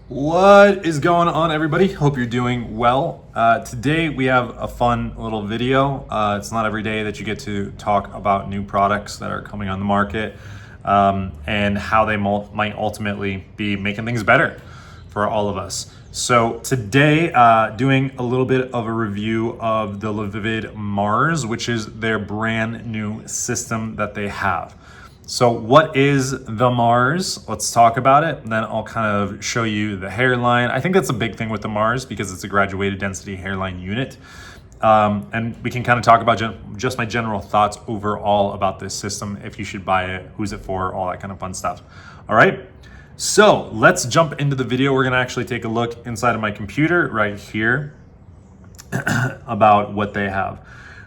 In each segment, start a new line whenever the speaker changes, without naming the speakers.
What is going on, everybody? Hope you're doing well. Today we have a fun little video. It's not every day that you get to talk about new products that are coming on the market and how they might ultimately be making things better for all of us. So today, doing a little bit of a review of the Lavivid Mars, which is their brand new system that they have. So what is the Mars? Let's talk about it. And then I'll kind of show you the hairline. I think that's a big thing with the Mars because it's a graduated density hairline unit. And we can kind of talk about just my general thoughts overall about this system, if you should buy it, who's it for, all that kind of fun stuff. All right. So let's jump into the video. We're going to actually take a look inside of my computer right here about what they have.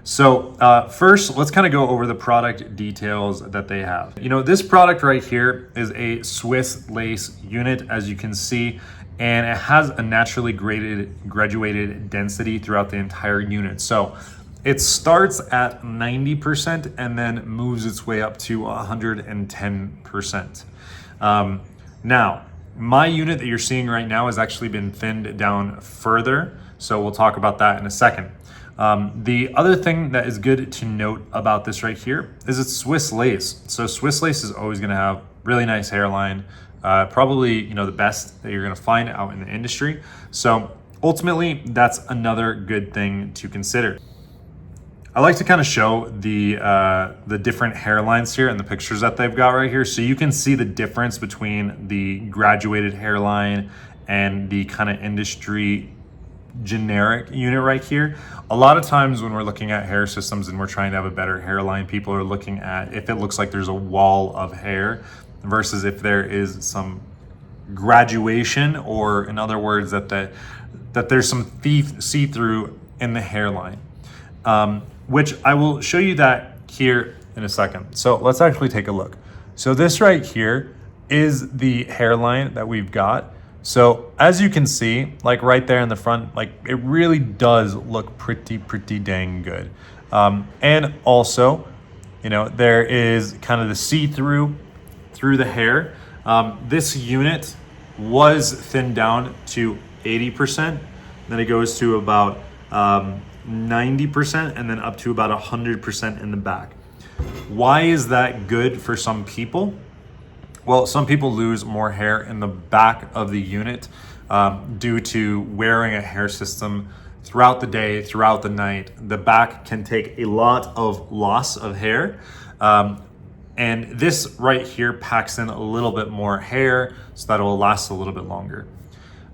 So first, let's kind of go over the product details that they have. You know, this product right here is a Swiss lace unit, as you can see, and it has a naturally graduated density throughout the entire unit. So it starts at 90% and then moves its way up to 110%. Now, my unit that you're seeing right now has actually been thinned down further, so we'll talk about that in a second. The other thing that is good to note about this right here is it's Swiss lace. So Swiss lace is always going to have really nice hairline, probably, you know, the best that you're going to find out in the industry. So ultimately, that's another good thing to consider. I like to kind of show the different hairlines here and the pictures that they've got right here, so you can see the difference between the graduated hairline and the kind of industry generic unit right here. A lot of times when we're looking at hair systems and we're trying to have a better hairline, people are looking at if it looks like there's a wall of hair versus if there is some graduation, or in other words, that there's some see-through in the hairline, which I will show you that here in a second. So let's actually take a look. So this right here is the hairline that we've got. So as you can see, like right there in the front, like it really does look pretty dang good. And also, you know, there is kind of the see-through through the hair. This unit was thinned down to 80%. Then it goes to about 90% and then up to about 100% in the back. Why is that good for some people? Well, some people lose more hair in the back of the unit due to wearing a hair system throughout the day, throughout the night. The back can take a lot of loss of hair. And this right here packs in a little bit more hair, so that it will last a little bit longer.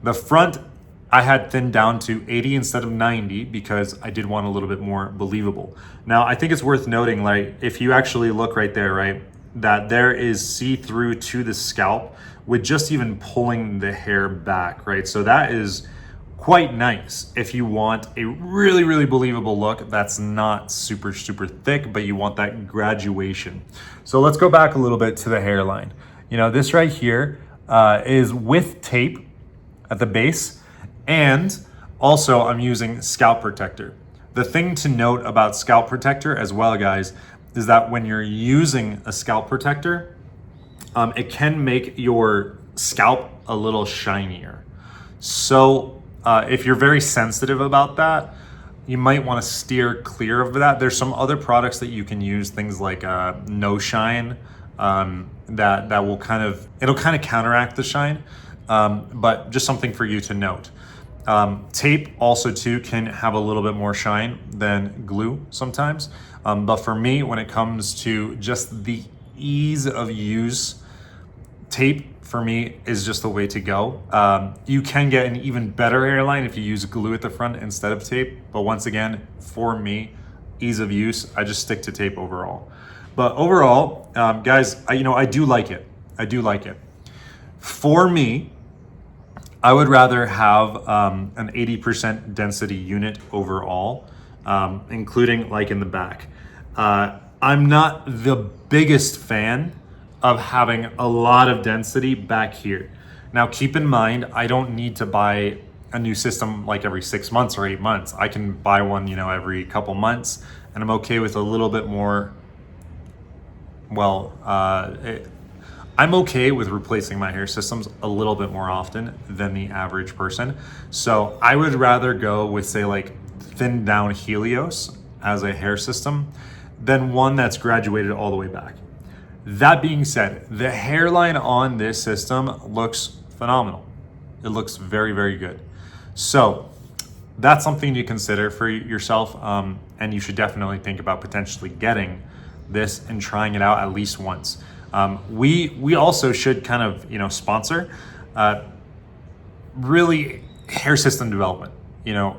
The front, I had thinned down to 80 instead of 90 because I did want a little bit more believable. Now, I think it's worth noting, like, if you actually look right there, right, that there is see-through to the scalp with just even pulling the hair back, right? So that is quite nice if you want a really believable look that's not super thick, but you want that graduation. So let's go back a little bit to the hairline. You know, this right here is with tape at the base, and also I'm using scalp protector. The thing to note about scalp protector as well, guys, is that when you're using a scalp protector, it can make your scalp a little shinier. So if you're very sensitive about that, you might want to steer clear of that. There's some other products that you can use, things like no shine, that will it'll kind of counteract the shine, but just something for you to note. Tape also too can have a little bit more shine than glue sometimes. But for me, when it comes to just the ease of use, tape for me is just the way to go. You can get an even better hairline if you use glue at the front instead of tape. But once again, for me, ease of use, I just stick to tape overall. But overall, guys, I do like it. I do like it. For me, I would rather have an 80% density unit overall, including like in the back. I'm not the biggest fan of having a lot of density back here. Now, keep in mind, I don't need to buy a new system like every 6 months or 8 months. I can buy one, you know, every couple months, and I'm okay with a little bit more, well, I'm okay with replacing my hair systems a little bit more often than the average person. So I would rather go with, say, like thinned down Helios as a hair system than one that's graduated all the way back. That being said, the hairline on this system looks phenomenal. It looks very, very good. So that's something to consider for yourself. And you should definitely think about potentially getting this and trying it out at least once. We also should kind of, sponsor really hair system development,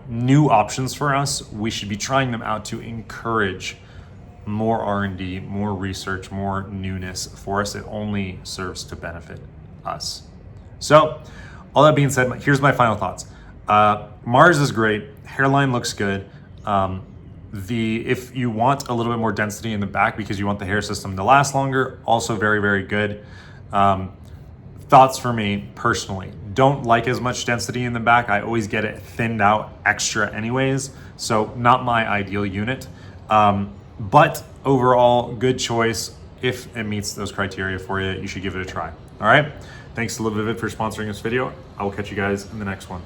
new options for us. We should be trying them out to encourage more R&D, more research, more newness for us. It only serves to benefit us. So all that being said, here's my final thoughts. Mars is great. Hairline looks good. If you want a little bit more density in the back because you want the hair system to last longer, also very, very good. Thoughts for me personally, don't like as much density in the back. I always get it thinned out extra anyways, so not my ideal unit. But overall, good choice. If it meets those criteria for you, you should give it a try. All right. Thanks to Lavivid for sponsoring this video. I will catch you guys in the next one.